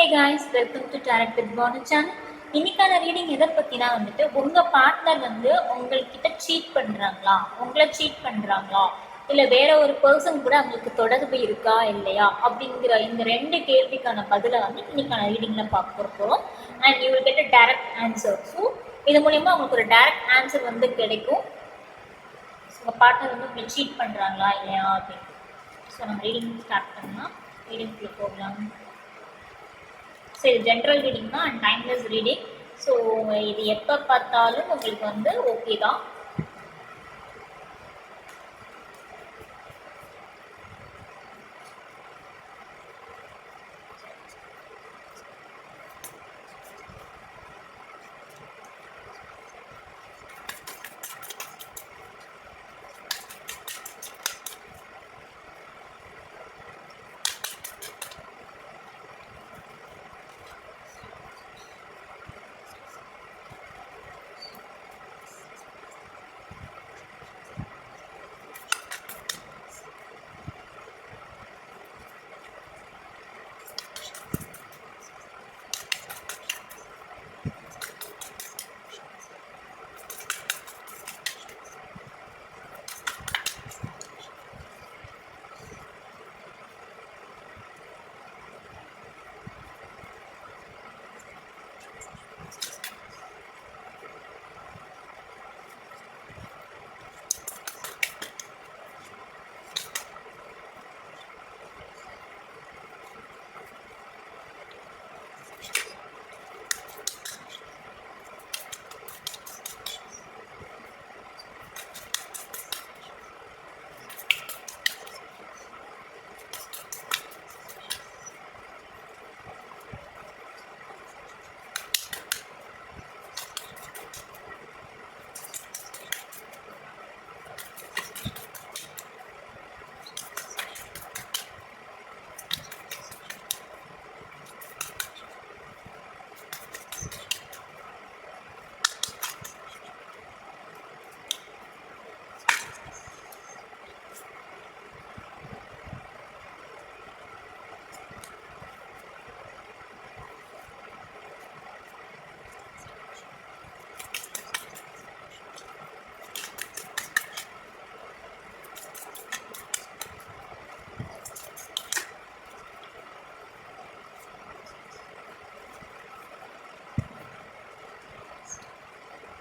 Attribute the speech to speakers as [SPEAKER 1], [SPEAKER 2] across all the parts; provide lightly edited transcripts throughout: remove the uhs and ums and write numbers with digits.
[SPEAKER 1] Hey guys, welcome to tarot with Bhanu channel. இன்னைக்கான reading எதை பற்றினா வந்துட்டு உங்கள் பார்ட்னர் வந்து உங்கள்கிட்ட சீட் பண்ணுறாங்களா, உங்களை சீட் பண்ணுறாங்களா, இல்லை வேற ஒரு பர்சன் கூட அவங்களுக்கு தொடர்பு இருக்கா இல்லையா அப்படிங்கிற இந்த ரெண்டு கேள்விக்கான பதிலை வந்து இன்னைக்கான ரீடிங்கில் பார்க்க போகிறோம். And you will get a direct answer. So இது மூலயமா உங்களுக்கு ஒரு டைரக்ட் ஆன்சர் வந்து கிடைக்கும். உங்கள் பார்ட்னர் வந்து உங்களை சீட் பண்ணுறாங்களா இல்லையா அப்படின்னு. ஸோ நம்ம ரீடிங் ஸ்டார்ட் பண்ணலாம். ரீடிங்குள்ளே போகலாம். ஸோ இது ஜென்ரல் ரீடிங் தான் அண்ட் டைம்லெஸ் ரீடிங். ஸோ இது எப்போ பார்த்தாலும் உங்களுக்கு வந்து ஓகே தான்.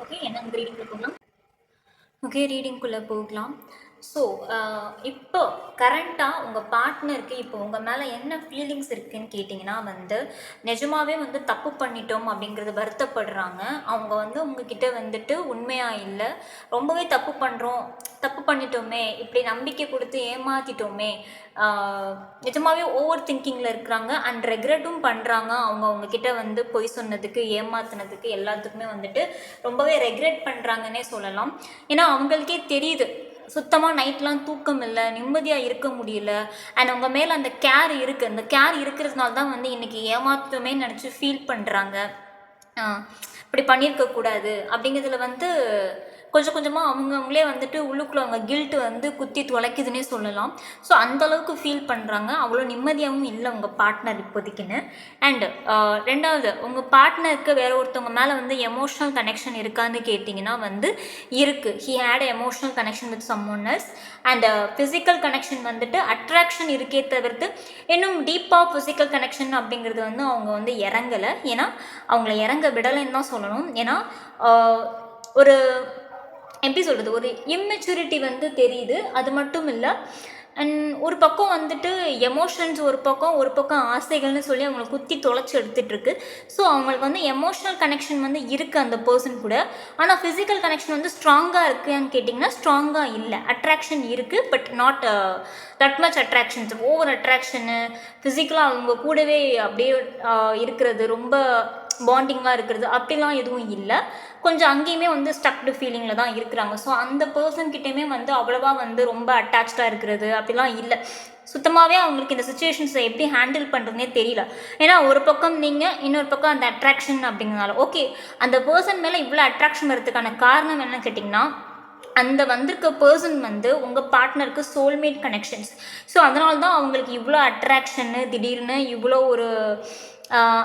[SPEAKER 1] ஓகே, என்ன ரீடிங்குள்ளே போகலாம். ஓகே, ரீடிங்குள்ளே போகலாம். ஸோ இப்போ கரண்ட்டாக உங்கள் பார்ட்னருக்கு இப்போ உங்கள் மேலே என்ன ஃபீலிங்ஸ் இருக்குதுன்னு கேட்டிங்கன்னா வந்து நிஜமாகவே வந்து தப்பு பண்ணிட்டோம் அப்படிங்கிறது வருத்தப்படுறாங்க. அவங்க வந்து உங்ககிட்ட வந்துட்டு உண்மையாக இல்லை, ரொம்பவே தப்பு பண்ணிட்டோமே, இப்படி நம்பிக்கை கொடுத்து ஏமாற்றிட்டோமே, நிஜமாகவே ஓவர் திங்கிங்கில் இருக்கிறாங்க அண்ட் ரெக்ரெட்டும் பண்ணுறாங்க. அவங்கக்கிட்ட வந்து பொய் சொன்னதுக்கு, ஏமாத்தினதுக்கு எல்லாத்துக்குமே வந்துட்டு ரொம்பவே ரெக்ரெட் பண்ணுறாங்கன்னே சொல்லலாம். ஏன்னா அவங்களுக்கே தெரியுது சுத்தமாக நைட்லாம் தூக்கம் இல்லை, நிம்மதியாக இருக்க முடியல. அண்ட் அவங்க மேலே அந்த கேர் இருக்குது. அந்த கேர் இருக்கிறதுனால தான் வந்து இன்றைக்கி ஏமாற்றமே நினச்சி ஃபீல் பண்ணுறாங்க. இப்படி பண்ணியிருக்கக்கூடாது அப்படிங்கிறதுல வந்து கொஞ்சம் கொஞ்சமாக அவங்களே வந்துட்டு உள்ளுக்குள்ளே அவங்க கில்ட்டு வந்து குத்தி தொலைக்குதுன்னே சொல்லலாம். ஸோ அந்தளவுக்கு ஃபீல் பண்ணுறாங்க. அவ்வளோ நிம்மதியாகவும் இல்லை உங்கள் பார்ட்னர் இப்போதைக்குன்னு. அண்டு ரெண்டாவது, உங்கள் பார்ட்னருக்கு வேறு ஒருத்தவங்க மேலே வந்து எமோஷ்னல் கனெக்ஷன் இருக்கான்னு கேட்டிங்கன்னா வந்து இருக்குது. He had emotional connection with someone else. And physical connection வந்துட்டு அட்ராக்ஷன் இருக்கே தவிர்த்து இன்னும் டீப்பாக ஃபிசிக்கல் கனெக்ஷன் அப்படிங்கிறது வந்து அவங்க வந்து இறங்கலை. ஏன்னா அவங்கள இறங்க விடலைன்னு தான் சொல்லணும். ஏன்னா ஒரு எப்படி சொல்கிறது, ஒரு இம்மெச்சூரிட்டி வந்து தெரியுது. அது மட்டும் இல்லை, அண்ட் ஒரு பக்கம் வந்துட்டு எமோஷன்ஸ் ஒரு பக்கம் ஆசைகள்னு சொல்லி அவங்கள குத்தி தொலைச்சி எடுத்துகிட்ருக்கு. ஸோ அவங்களுக்கு வந்து எமோஷ்னல் கனெக்ஷன் வந்து இருக்குது அந்த பர்சன் கூட. ஆனால் ஃபிசிக்கல் கனெக்ஷன் வந்து ஸ்ட்ராங்காக இருக்குன்னு கேட்டிங்கன்னா ஸ்ட்ராங்காக இல்லை. அட்ராக்ஷன் இருக்குது, but not that much attractions. Over attraction, ஃபிசிக்கலாக அவங்க கூடவே அப்படியே இருக்கிறது, ரொம்ப பாண்டிங்காக இருக்கிறது அப்படிலாம் எதுவும் இல்லை. கொஞ்சம் அங்கேயுமே வந்து ஸ்டக்டு ஃபீலிங்கில் தான் இருக்கிறாங்க. ஸோ அந்த பர்சன்கிட்டையுமே வந்து அவ்வளோவா வந்து ரொம்ப அட்டாச்சாக இருக்கிறது அப்படிலாம் இல்லை. சுத்தமாகவே அவங்களுக்கு இந்த சுச்சுவேஷன்ஸை எப்படி ஹேண்டில் பண்ணுறதுனே தெரியல. ஏன்னா ஒரு பக்கம் நீங்கள், இன்னொரு பக்கம் அந்த அட்ராக்ஷன் அப்படிங்கிறனால ஓகே, அந்த பர்சன் மேலே இவ்வளோ அட்ராக்ஷன் வரதுக்கான காரணம் என்னன்னு கேட்டிங்கன்னா அந்த வந்திருக்க பர்சன் வந்து உங்கள் பார்ட்னருக்கு சோல்மேட் கனெக்ஷன்ஸ். ஸோ அதனால தான் அவங்களுக்கு இவ்வளோ அட்ராக்ஷன்னு திடீர்னு இவ்வளோ ஒரு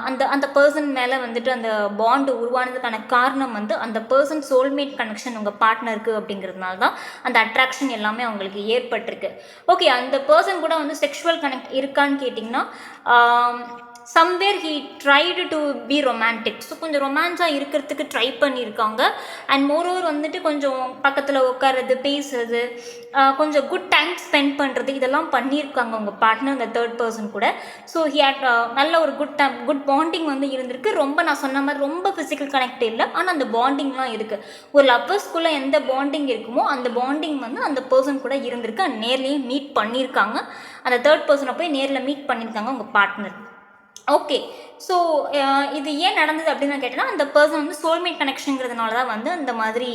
[SPEAKER 1] அந்த அந்த பர்சன் மேலே வந்துட்டு அந்த பாண்டு உருவானதுக்கான காரணம் வந்து அந்த பர்சன் சோல்மேட் கனெக்ஷன் உங்கள் பார்ட்னருக்கு அப்படிங்கிறதுனால தான் அந்த அட்ராக்ஷன் எல்லாமே அவங்களுக்கு ஏற்பட்டிருக்கு. ஓகே, அந்த பர்சன் கூட வந்து செக்ஷுவல் கனெக்ட் இருக்கான்னு கேட்டிங்கன்னா somewhere he tried to be romantic. So கொஞ்சம் ரொமான்ஸாக இருக்கிறதுக்கு ட்ரை பண்ணியிருக்காங்க. அண்ட் மோரோவர் வந்துட்டு கொஞ்சம் பக்கத்தில் உட்கார்றது, பேசுறது, கொஞ்சம் குட் டைம் ஸ்பெண்ட் பண்ணுறது, இதெல்லாம் பண்ணியிருக்காங்க உங்கள் பார்ட்னர் அந்த தேர்ட் பர்சன் கூட. ஸோ ஹி ஹேட் நல்ல ஒரு குட் பாண்டிங் வந்து இருந்திருக்கு. ரொம்ப நான் சொன்ன மாதிரி ரொம்ப ஃபிசிக்கல் கனெக்ட் இல்லை, ஆனால் அந்த பாண்டிங்லாம் இருக்குது. ஒரு லவ்வர்ஸ்குள்ளே எந்த பாண்டிங் இருக்குமோ அந்த பாண்டிங் வந்து அந்த பர்சன் கூட இருந்திருக்கு. அண்ட் நேர்லேயே மீட் பண்ணியிருக்காங்க. அந்த தேர்ட் பர்சனை போய் நேரில் மீட் பண்ணியிருக்காங்க உங்கள் பார்ட்னர். ஓகே, ஸோ இது ஏன் நடந்தது அப்படின்னு நான் கேட்டேன்னா அந்த பர்சன் வந்து சோல்மேட் கனெக்ஷனுங்கிறதுனால தான் வந்து அந்த மாதிரி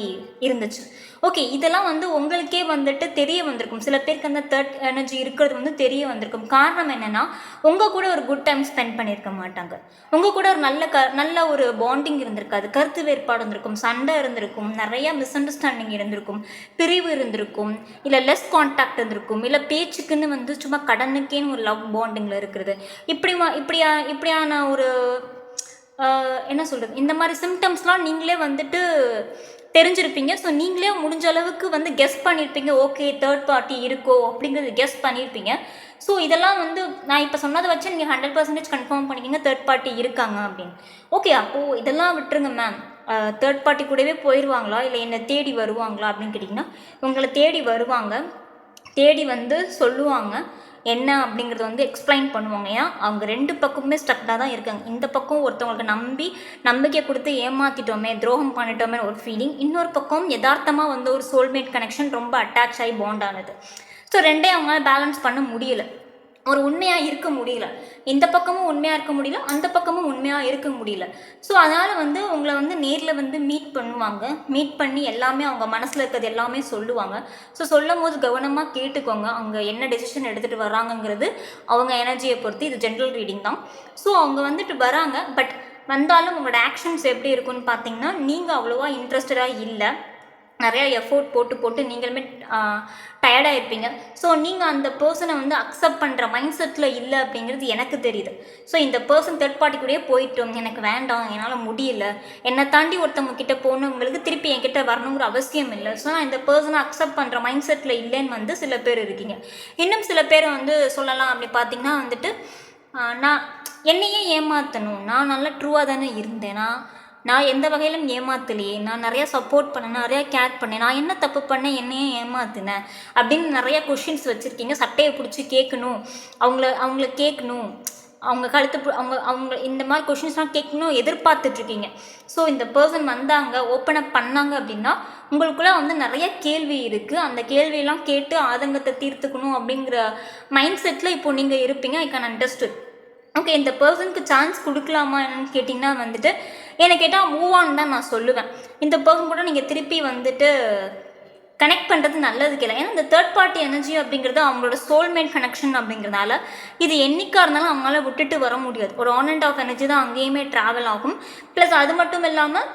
[SPEAKER 1] இருந்துச்சு. ஓகே, இதெல்லாம் வந்து உங்களுக்கே வந்துட்டு தெரிய வந்திருக்கும். சில பேருக்கு அந்த தேர்ட் எனர்ஜி இருக்கிறது வந்து தெரிய வந்திருக்கும். காரணம் என்னென்னா உங்கள் கூட ஒரு குட் டைம் ஸ்பெண்ட் பண்ணியிருக்க மாட்டாங்க. உங்கள் கூட ஒரு நல்ல ஒரு பாண்டிங் இருந்திருக்காது. கருத்து வேறுபாடு இருந்திருக்கும், சண்டை இருந்திருக்கும், நிறையா மிஸ் அண்டர்ஸ்டாண்டிங் இருந்திருக்கும், பிரிவு இருந்திருக்கும், இல்லை லெஸ் கான்டாக்ட் இருந்திருக்கும், இல்லை பேச்சுக்குன்னு வந்து சும்மா கடனுக்கேன்னு ஒரு லவ் பாண்டிங்கில் இருக்கிறது. இப்படியான ஒரு என்ன சொல்கிறது, இந்த மாதிரி சிம்டம்ஸ்லாம் நீங்களே வந்துட்டு தெரிஞ்சிருப்பீங்க. ஸோ நீங்களே முடிஞ்ச அளவுக்கு வந்து கெஸ் பண்ணியிருப்பீங்க. ஓகே, தேர்ட் பார்ட்டி இருக்கோ அப்படிங்கிறது கெஸ் பண்ணியிருப்பீங்க. ஸோ இதெல்லாம் வந்து நான் இப்போ சொன்னதை வச்சு நீங்கள் 100% கன்ஃபார்ம் பண்ணிக்கிங்க தேர்ட் பார்ட்டி இருக்காங்க அப்படின்னு. ஓகே, அப்போது இதெல்லாம் விட்டுருங்க மேம், தேர்ட் பார்ட்டி கூடவே போயிடுவாங்களா இல்லை என்னை தேடி வருவாங்களா அப்படின்னு கேட்டிங்கன்னா உங்களை தேடி வருவாங்க. தேடி வந்து சொல்லுவாங்க என்ன அப்படிங்கிறத வந்து எக்ஸ்பிளைன் பண்ணுவாங்க. ஏன் அவங்க ரெண்டு பக்கமுமே ஸ்ட்ரக்டாக தான் இருக்காங்க. இந்த பக்கம் ஒருத்தவங்களுக்கு நம்பிக்கை கொடுத்து ஏமாற்றிட்டோமே, துரோகம் பண்ணிட்டோமே ஒரு ஃபீலிங். இன்னொரு பக்கம் யதார்த்தமாக வந்து ஒரு சோல்மேட் கனெக்ஷன், ரொம்ப அட்டாச் ஆகி பாண்ட் ஆனது. ஸோ ரெண்டே அவங்களால பேலன்ஸ் பண்ண முடியல, ஒரு உண்மையாக இருக்க முடியல. இந்த பக்கமும் உண்மையாக இருக்க முடியல, அந்த பக்கமும் உண்மையாக இருக்க முடியல. ஸோ அதனால் வந்து உங்களை வந்து நேரில் வந்து மீட் பண்ணுவாங்க. மீட் பண்ணி எல்லாமே அவங்க மனசில் இருக்கிறது எல்லாமே சொல்லுவாங்க. ஸோ சொல்லும் போது கவனமாக கேட்டுக்கோங்க, அவங்க என்ன டெசிஷன் எடுத்துகிட்டு வராங்கங்கிறது அவங்க எனர்ஜியை பொறுத்து. இது ஜென்ரல் ரீடிங் தான். ஸோ அவங்க வந்துட்டு வராங்க. பட் வந்தாலும் உங்களோட ஆக்ஷன்ஸ் எப்படி இருக்குன்னு பார்த்தீங்கன்னா நீங்கள் அவ்வளோவா இன்ட்ரெஸ்டடாக இல்லை, நிறையா எஃபோர்ட் போட்டு நீங்களுமே டயர்டாக இருப்பீங்க. ஸோ நீங்கள் அந்த பர்சனை வந்து அக்செப்ட் பண்ணுற மைண்ட் செட்டில் இல்லை அப்படிங்கிறது எனக்கு தெரியுது. ஸோ இந்த பர்சன் தேர்ட் பார்ட்டி கூடயே போயிட்டோம், எனக்கு வேண்டாம், என்னால் முடியல, என்னை தாண்டி ஒருத்தவங்க கிட்டே போகணுங்களுக்கு திருப்பி என்கிட்ட வரணுங்கிற அவசியம் இல்லை. ஸோ நான் இந்த பர்சனை அக்செப்ட் பண்ணுற மைண்ட் செட்டில் இல்லைன்னு வந்து சில பேர் இருக்கீங்க. இன்னும் சில பேர் வந்து சொல்லலாம் அப்படி பார்த்தீங்கன்னா வந்துட்டு நான் என்னையே ஏமாற்றணும், நான் நல்லா ட்ரூவாக தானே இருந்தேன், நான் எந்த வகையிலும் ஏமாத்தலையே, நான் நிறையா சப்போர்ட் பண்ணேன், நிறையா கேர் பண்ணேன், நான் என்ன தப்பு பண்ணேன், என்னையே ஏமாத்தினேன் அப்படின்னு நிறையா கொஷின்ஸ் வச்சுருக்கீங்க. சட்டையை பிடிச்சி கேட்கணும், அவங்கள கேட்கணும், அவங்க கழுத்து அவங்க இந்த மாதிரி கொஷின்ஸ்லாம் கேட்கணும் எதிர்பார்த்துட்ருக்கீங்க. ஸோ இந்த பர்சன் வந்தாங்க, ஓப்பன் அப் பண்ணாங்க அப்படின்னா உங்களுக்குள்ளே வந்து நிறைய கேள்வி இருக்குது. அந்த கேள்வியெல்லாம் கேட்டு ஆதங்கத்தை தீர்த்துக்கணும் அப்படிங்கிற மைண்ட் செட்டில் இப்போ நீங்கள் இருப்பீங்க. I can understand. ஓகே, இந்த பர்சனுக்கு சான்ஸ் கொடுக்கலாமா என்னன்னு கேட்டிங்கன்னா வந்துட்டு என்னை கேட்டால் மூவ் ஆன் தான் நான் சொல்லுவேன். இந்த பர்சன் கூட நீங்கள் திருப்பி வந்துட்டு கனெக்ட் பண்ணுறது நல்லதுக்கு இல்லை. ஏன்னா இந்த தேர்ட் பார்ட்டி எனர்ஜி அப்படிங்கிறது அவங்களோட சோல்மேட் கனெக்ஷன் அப்படிங்கிறதுனால இது என்னைக்காக இருந்தாலும் அவங்களால விட்டுட்டு வர முடியாது. ஒரு ஆன் அண்ட் ஆஃப் எனர்ஜி தான் அங்கேயுமே ட்ராவல் ஆகும். ப்ளஸ் அது மட்டும் இல்லாமல்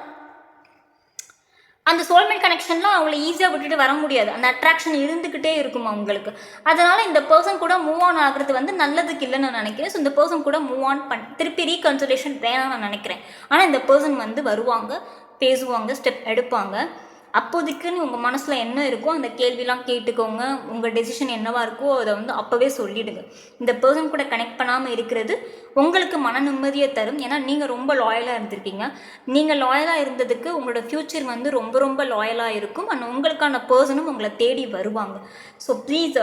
[SPEAKER 1] அந்த சோல்மேட் கனெக்ஷன்லாம் அவங்கள ஈஸியாக விட்டுட்டு வர முடியாது. அந்த அட்ராக்ஷன் இருந்துக்கிட்டே இருக்கும் அவங்களுக்கு. அதனால் இந்த பர்சன் கூட மூவ் ஆன் ஆகிறது வந்து நல்லதுக்கு இல்லைன்னு நான் நினைக்கிறேன். ஸோ இந்த பர்சன் கூட மூவ் ஆன் திருப்பி ரீகன்சிலேஷன் வேணாம்னு நான் நினைக்கிறேன். ஆனால் இந்த பர்சன் வந்து வருவாங்க, பேசுவாங்க, ஸ்டெப் எடுப்பாங்க. அப்போதைக்குன்னு உங்கள் மனசில் என்ன இருக்கோ அந்த கேள்விலாம் கேட்டுக்கோங்க. உங்கள் டெசிஷன் என்னவாக இருக்கோ அதை வந்து அப்போவே சொல்லிவிடுங்க. இந்த பர்சன் கூட கனெக்ட் பண்ணாமல் இருக்கிறது உங்களுக்கு மன நிம்மதியை தரும். ஏன்னா நீங்கள் ரொம்ப லாயலாக இருந்திருக்கீங்க. நீங்கள் லாயலாக இருந்ததுக்கு உங்களோட ஃப்யூச்சர் வந்து ரொம்ப ரொம்ப லாயலாக இருக்கும். அண்ட் உங்களுக்கான பர்சனும் உங்களை தேடி வருவாங்க. ஸோ ப்ளீஸ்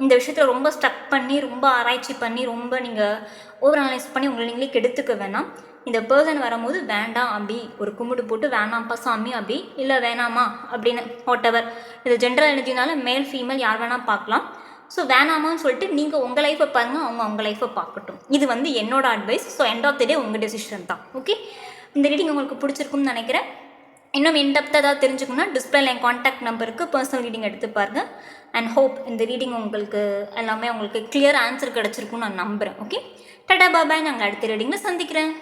[SPEAKER 1] இந்த விஷயத்தில் ரொம்ப ஸ்டக் பண்ணி, ரொம்ப ஆராய்ச்சி பண்ணி, ரொம்ப நீங்கள் ஓவர் அனலைஸ் பண்ணி உங்களை நீங்களே கெடுத்துக்க வேணாம். இந்த பர்சன் வரும்போது வேண்டாம் அப்படி ஒரு கும்பிடு போட்டு வேணாம்ப்பா சாமி அப்படி இல்லை வேணாமா அப்படின்னு வாட் எவர். இது ஜென்ரல் எனர்ஜினால மேல் ஃபீமேல் யார் வேணால் பார்க்கலாம். ஸோ வேணாமான்னு சொல்லிட்டு நீங்கள் உங்கள் லைஃப்பை பாருங்கள், அவங்க லைஃப்பை பார்க்கட்டும். இது வந்து என்னோட advice. So end of the day உங்கள் டெசிஷன் தான். ஓகே, இந்த ரீடிங் உங்களுக்கு பிடிச்சிருக்கும்னு நினைக்கிறேன். இன்னும் இன்டெப்த்தாக ஏதாவது தெரிஞ்சுக்கணும்னா டிஸ்பிளேல என் காண்டாக்ட் நம்பருக்கு பர்சனல் ரீடிங் எடுத்து பாருங்கள். அண்ட் ஹோப் இந்த ரீடிங் உங்களுக்கு எல்லாமே உங்களுக்கு கிளியர் ஆன்சர் கிடச்சிருக்குன்னு நான் நம்புகிறேன். ஓகே, டாடா பாபாய். நாங்கள் அடுத்த ரீடிங்கில் சந்திக்கிறேன்.